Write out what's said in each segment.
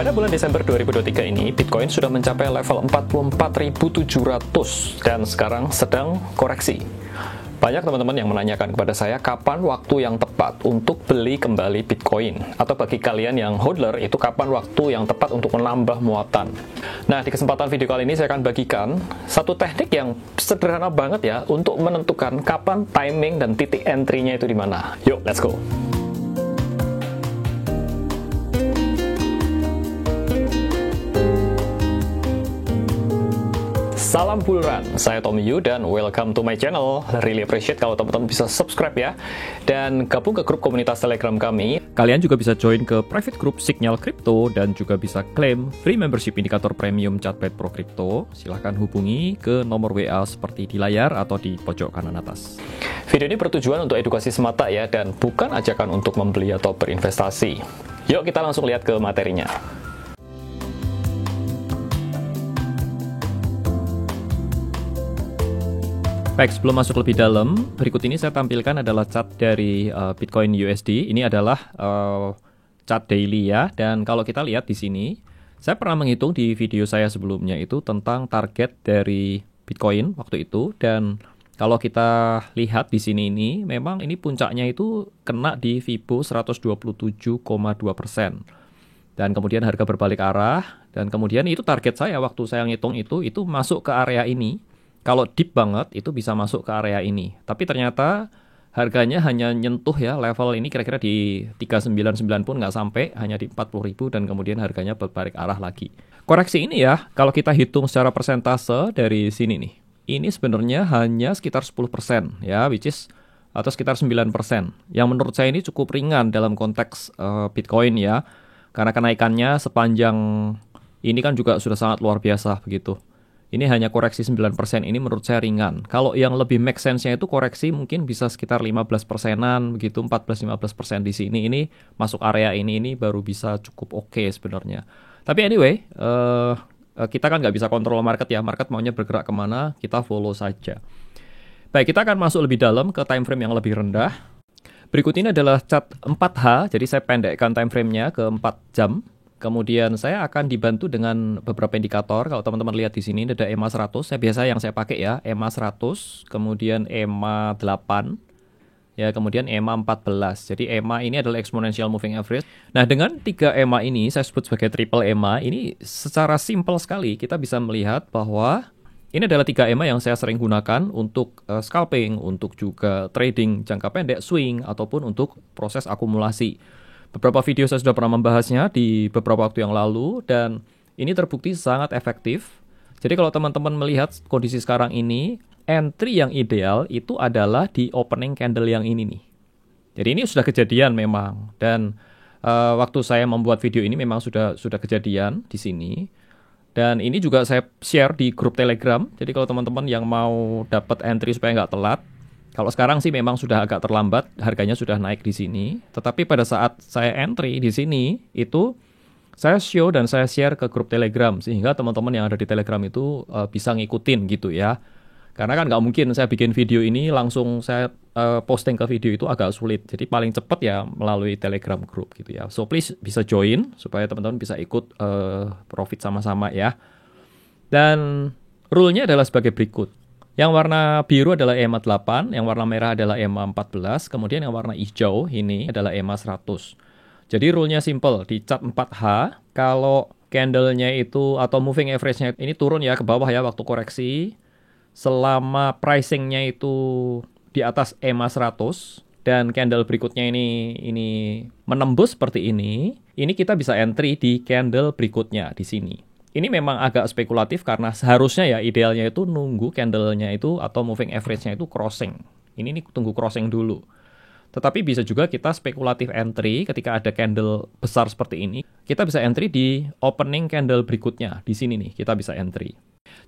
Pada bulan Desember 2023 ini, Bitcoin sudah mencapai level 44.700 dan sekarang sedang koreksi. Banyak teman-teman yang menanyakan kepada saya kapan waktu yang tepat untuk beli kembali Bitcoin. Atau bagi kalian yang hodler, itu kapan waktu yang tepat untuk menambah muatan. Nah, di kesempatan video kali ini saya akan bagikan satu teknik yang sederhana banget ya untuk menentukan kapan timing dan titik entry-nya itu di mana. Yuk, let's go! Salam bullrun, saya Tommy Yu dan welcome to my channel. Really appreciate kalau teman-teman bisa subscribe ya. Dan gabung ke grup komunitas Telegram kami. Kalian juga bisa join ke private group Signal Crypto dan juga bisa klaim free membership indikator premium Chatbait Pro Crypto. Silahkan hubungi ke nomor WA seperti di layar atau di pojok kanan atas. Video ini bertujuan untuk edukasi semata ya, dan bukan ajakan untuk membeli atau berinvestasi. Yuk kita langsung lihat ke materinya. Baik, sebelum masuk lebih dalam, berikut ini saya tampilkan adalah chart dari Bitcoin USD. Ini adalah chart daily ya, dan kalau kita lihat di sini, saya pernah menghitung di video saya sebelumnya itu tentang target dari Bitcoin waktu itu, dan kalau kita lihat di sini ini, memang ini puncaknya itu kena di Fibo 127,2%. Dan kemudian harga berbalik arah, dan kemudian itu target saya waktu saya ngitung itu masuk ke area ini. Kalau deep banget itu bisa masuk ke area ini. Tapi ternyata harganya hanya nyentuh ya level ini kira-kira di 399 pun nggak sampai, hanya di 40.000 dan kemudian harganya berbalik arah lagi. Koreksi ini ya, kalau kita hitung secara persentase dari sini nih, ini sebenarnya hanya sekitar 10% ya, which is atau sekitar 9%. Yang menurut saya ini cukup ringan dalam konteks Bitcoin ya. Karena kenaikannya sepanjang ini kan juga sudah sangat luar biasa begitu. Ini hanya koreksi 9%, ini menurut saya ringan. Kalau yang lebih make sense-nya itu koreksi mungkin bisa sekitar 15%-an, begitu 14-15% di sini. Ini masuk area ini baru bisa cukup oke sebenarnya. Tapi anyway, kita kan nggak bisa kontrol market ya. Market maunya bergerak kemana, kita follow saja. Baik, kita akan masuk lebih dalam ke time frame yang lebih rendah. Berikut ini adalah chart 4H, jadi saya pendekkan time frame-nya ke 4 jam. Kemudian saya akan dibantu dengan beberapa indikator. Kalau teman-teman lihat di sini ada EMA 100. Yang saya pakai ya, EMA 100, kemudian EMA 8, ya, kemudian EMA 14. Jadi EMA ini adalah exponential moving average. Nah, dengan 3 EMA ini saya sebut sebagai triple EMA. Ini secara simple sekali kita bisa melihat bahwa ini adalah 3 EMA yang saya sering gunakan untuk scalping, untuk juga trading jangka pendek, swing, ataupun untuk proses akumulasi. Beberapa video saya sudah pernah membahasnya di beberapa waktu yang lalu, dan ini terbukti sangat efektif. Jadi kalau teman-teman melihat kondisi sekarang ini, entry yang ideal itu adalah di opening candle yang ini nih. Jadi ini sudah kejadian memang, dan waktu saya membuat video ini memang sudah kejadian di sini. Dan ini juga saya share di grup Telegram. Jadi kalau teman-teman yang mau dapat entry supaya nggak telat, kalau sekarang sih memang sudah agak terlambat, harganya sudah naik di sini. Tetapi pada saat saya entry di sini, itu saya show dan saya share ke grup Telegram, sehingga teman-teman yang ada di Telegram itu bisa ngikutin gitu ya. Karena kan nggak mungkin saya bikin video ini langsung saya posting ke video, itu agak sulit. Jadi paling cepat ya melalui Telegram group gitu ya. So please bisa join supaya teman-teman bisa ikut profit sama-sama ya. Dan rule-nya adalah sebagai berikut. Yang warna biru adalah EMA 8, yang warna merah adalah EMA 14, kemudian yang warna hijau ini adalah EMA 100. Jadi rule-nya simple, di chart 4H, kalau candle-nya itu atau moving average-nya ini turun ya ke bawah ya waktu koreksi, selama pricing-nya itu di atas EMA 100, dan candle berikutnya ini menembus seperti ini kita bisa entry di candle berikutnya di sini. Ini memang agak spekulatif karena seharusnya ya idealnya itu nunggu candle-nya itu atau moving average-nya itu crossing. Ini tunggu crossing dulu. Tetapi bisa juga kita spekulatif entry ketika ada candle besar seperti ini. Kita bisa entry di opening candle berikutnya. Di sini nih kita bisa entry.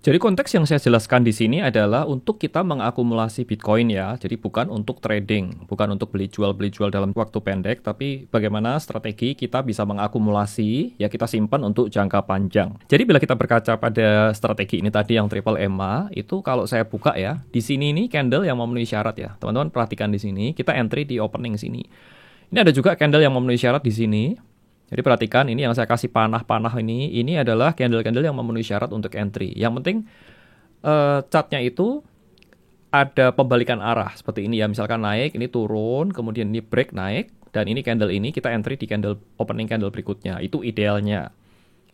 Jadi konteks yang saya jelaskan di sini adalah untuk kita mengakumulasi Bitcoin ya. Jadi bukan untuk trading, bukan untuk beli jual dalam waktu pendek, tapi bagaimana strategi kita bisa mengakumulasi, ya kita simpan untuk jangka panjang. Jadi bila kita berkaca pada strategi ini tadi yang triple EMA, itu kalau saya buka ya, di sini ini candle yang memenuhi syarat ya. Teman-teman perhatikan di sini, kita entry di opening sini. Ini ada juga candle yang memenuhi syarat di sini. Jadi perhatikan ini yang saya kasih panah-panah ini adalah candle-candle yang memenuhi syarat untuk entry. Yang penting chartnya itu ada pembalikan arah seperti ini ya. Misalkan naik, ini turun, kemudian ini break naik, dan ini candle ini kita entry di candle opening candle berikutnya. Itu idealnya.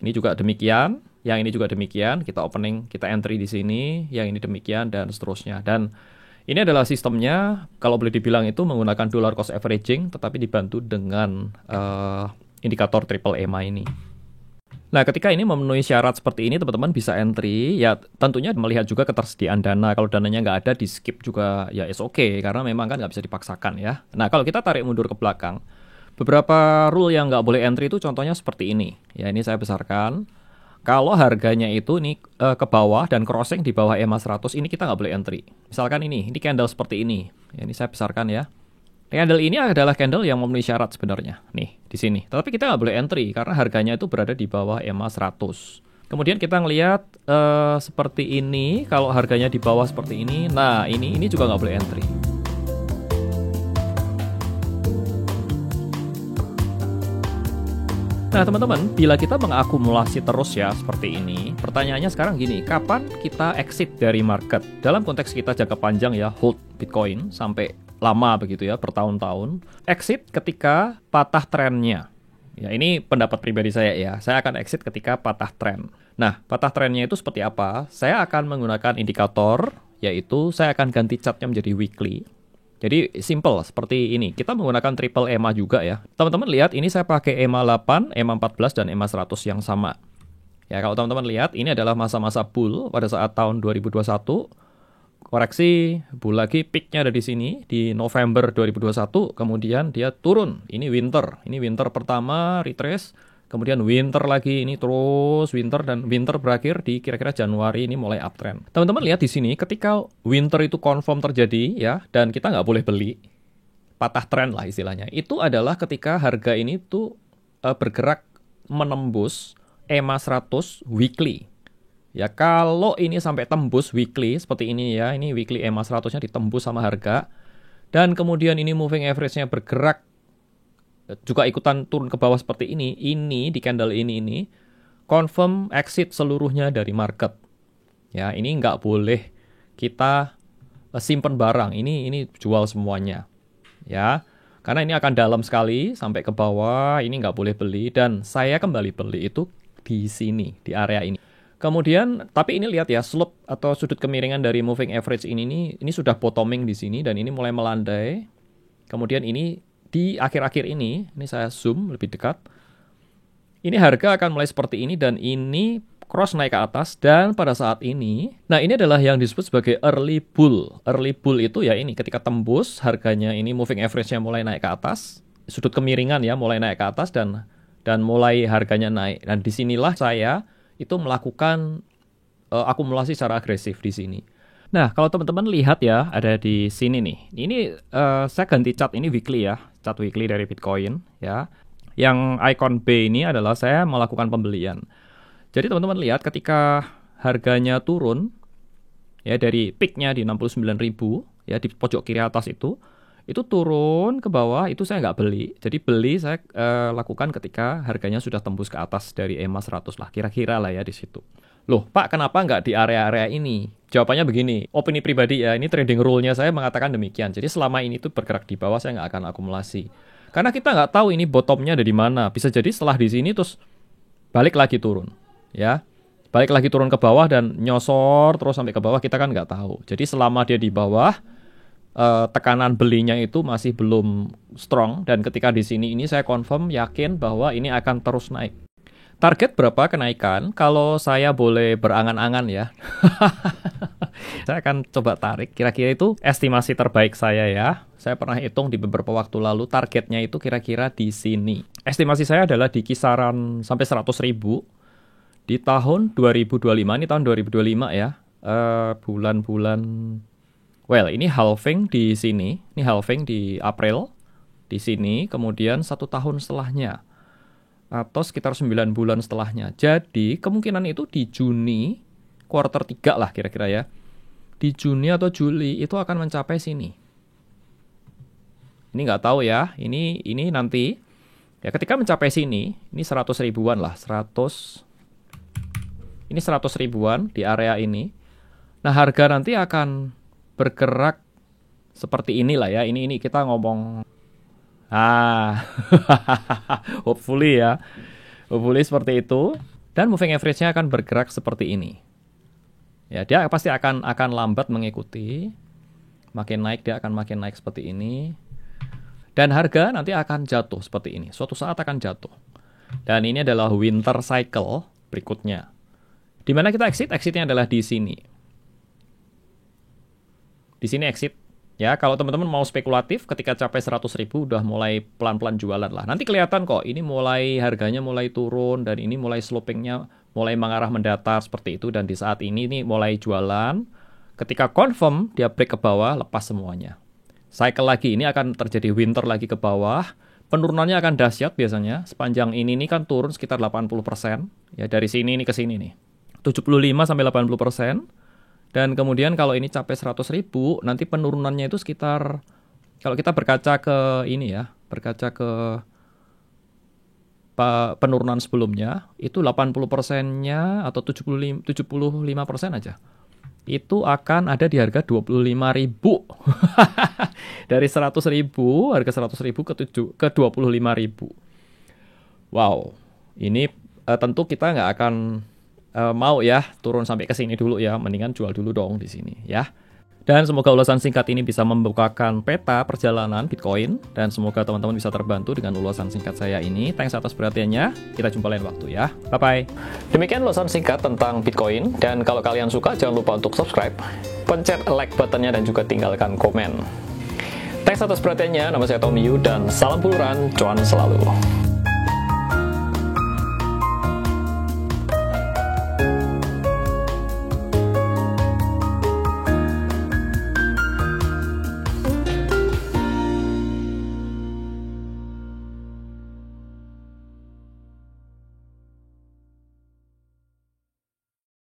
Ini juga demikian, yang ini juga demikian. Kita opening, kita entry di sini, yang ini demikian dan seterusnya. Dan ini adalah sistemnya, kalau boleh dibilang itu menggunakan dollar cost averaging, tetapi dibantu dengan indikator triple EMA ini. Nah, ketika ini memenuhi syarat seperti ini, teman-teman bisa entry. Ya, tentunya melihat juga ketersediaan dana. Kalau dananya nggak ada, di skip juga ya is okay, karena memang kan nggak bisa dipaksakan ya. Nah, kalau kita tarik mundur ke belakang, beberapa rule yang nggak boleh entry itu contohnya seperti ini. Ya, ini saya besarkan. Kalau harganya itu ini ke bawah dan crossing di bawah EMA 100, ini kita nggak boleh entry. Misalkan ini candle seperti ini. Ya, ini saya besarkan ya. Candle ini adalah candle yang memenuhi syarat sebenarnya. Nih, di sini. Tapi kita nggak boleh entry karena harganya itu berada di bawah EMA 100. Kemudian kita ngelihat seperti ini. Kalau harganya di bawah seperti ini, nah ini juga nggak boleh entry. Nah teman-teman, bila kita mengakumulasi terus ya seperti ini, pertanyaannya sekarang gini, kapan kita exit dari market? Dalam konteks kita jangka panjang ya, hold Bitcoin sampai lama begitu ya, bertahun-tahun. Exit ketika patah trennya. Ya ini pendapat pribadi saya ya, saya akan exit ketika patah tren. Nah, patah trennya itu seperti apa? Saya akan menggunakan indikator, yaitu saya akan ganti chartnya menjadi weekly. Jadi simple seperti ini. Kita menggunakan triple EMA juga ya. Teman-teman lihat ini saya pakai EMA 8, EMA 14 dan EMA 100 yang sama. Ya kalau teman-teman lihat ini adalah masa-masa bull pada saat tahun 2021. Koreksi bull lagi, peaknya ada di sini di November 2021. Kemudian dia turun. Ini winter. Ini winter pertama retrace. Kemudian winter lagi, ini terus winter dan winter berakhir di kira-kira Januari ini mulai uptrend. Teman-teman lihat di sini ketika winter itu confirm terjadi ya dan kita nggak boleh beli, patah trend lah istilahnya. Itu adalah ketika harga ini tuh bergerak menembus EMA 100 weekly. Ya kalau ini sampai tembus weekly seperti ini ya, ini weekly EMA 100-nya ditembus sama harga dan kemudian ini moving average-nya bergerak juga ikutan turun ke bawah seperti ini di candle ini confirm exit seluruhnya dari market. Ya, ini nggak boleh kita simpen barang. Ini jual semuanya. Ya, karena ini akan dalam sekali sampai ke bawah, ini nggak boleh beli dan saya kembali beli itu di sini, di area ini. Kemudian, tapi ini lihat ya, slope atau sudut kemiringan dari moving average ini sudah bottoming di sini dan ini mulai melandai. Kemudian ini di akhir-akhir ini saya zoom lebih dekat. Ini harga akan mulai seperti ini dan ini cross naik ke atas dan pada saat ini, nah ini adalah yang disebut sebagai early bull. Early bull itu ya ini ketika tembus harganya ini moving average-nya mulai naik ke atas, sudut kemiringan ya mulai naik ke atas dan mulai harganya naik. Dan disinilah saya itu melakukan akumulasi secara agresif di sini. Nah, kalau teman-teman lihat ya, ada di sini nih. Ini saya ganti chart ini weekly ya, chart weekly dari Bitcoin ya. Yang icon B ini adalah saya melakukan pembelian. Jadi teman-teman lihat ketika harganya turun ya dari peaknya di 69.000 ya di pojok kiri atas itu turun ke bawah itu saya nggak beli. Jadi beli saya lakukan ketika harganya sudah tembus ke atas dari EMA 100 lah, kira-kira lah ya di situ. Loh, Pak, kenapa nggak di area-area ini? Jawabannya begini, opini pribadi ya, ini trading rule-nya saya mengatakan demikian. Jadi selama ini tuh bergerak di bawah, saya nggak akan akumulasi. Karena kita nggak tahu ini bottomnya ada di mana. Bisa jadi setelah di sini terus balik lagi turun. Ya, balik lagi turun ke bawah dan nyosor terus sampai ke bawah, kita kan nggak tahu. Jadi selama dia di bawah, tekanan belinya itu masih belum strong. Dan ketika di sini ini saya confirm, yakin bahwa ini akan terus naik. Target berapa kenaikan? Kalau saya boleh berangan-angan ya. Saya akan coba tarik. Kira-kira itu estimasi terbaik saya ya. Saya pernah hitung di beberapa waktu lalu. Targetnya itu kira-kira di sini. Estimasi saya adalah di kisaran sampai 100.000 di tahun 2025. Ini tahun 2025 ya. Bulan-bulan. Well, ini halving di sini. Ini halving di April. Di sini. Kemudian 1 tahun setelahnya. Atau sekitar 9 bulan setelahnya. Jadi kemungkinan itu di Juni, kuarter 3 lah kira-kira ya. Di Juni atau Juli itu akan mencapai sini. Ini nggak tahu ya, ini nanti Ya, ketika mencapai sini, ini 100 ribuan lah, 100. Ini 100 ribuan di area ini. Nah, harga nanti akan bergerak seperti inilah ya. Ini kita ngomong hopefully ya. Hopefully seperti itu. Dan moving average-nya akan bergerak seperti ini. Ya, dia pasti akan lambat mengikuti. Makin naik dia akan makin naik seperti ini. Dan harga nanti akan jatuh seperti ini. Suatu saat akan jatuh. Dan ini adalah winter cycle berikutnya. Di mana kita exit? Exitnya adalah di sini. Di sini exit. Ya, kalau teman-teman mau spekulatif, ketika capai 100 ribu udah mulai pelan-pelan jualan lah. Nanti kelihatan kok, ini mulai harganya mulai turun dan ini mulai slopingnya mulai mengarah mendatar seperti itu. Dan di saat ini mulai jualan. Ketika confirm dia break ke bawah, lepas semuanya. Cycle lagi, ini akan terjadi winter lagi ke bawah. Penurunannya akan dahsyat biasanya. Sepanjang ini kan turun sekitar 80%. Ya, dari sini ini ke sini nih. 75-80%. Dan kemudian kalau ini capai 100 ribu, nanti penurunannya itu sekitar, kalau kita berkaca ke ini ya, berkaca ke penurunan sebelumnya, itu 80%-nya atau 75% aja. Itu akan ada di harga 25 ribu. Dari 100 ribu, harga 100 ribu ke 25 ribu. Wow, ini tentu kita nggak akan mau ya turun sampai ke sini dulu ya, mendingan jual dulu dong di sini ya. Dan semoga ulasan singkat ini bisa membukakan peta perjalanan Bitcoin dan semoga teman-teman bisa terbantu dengan ulasan singkat saya ini. Thanks atas perhatiannya. Kita jumpa lain waktu ya. Bye bye. Demikian ulasan singkat tentang Bitcoin dan kalau kalian suka jangan lupa untuk subscribe, pencet like buttonnya dan juga tinggalkan komen. Thanks atas perhatiannya. Nama saya Tommy Yu dan salam buluran, cuan selalu.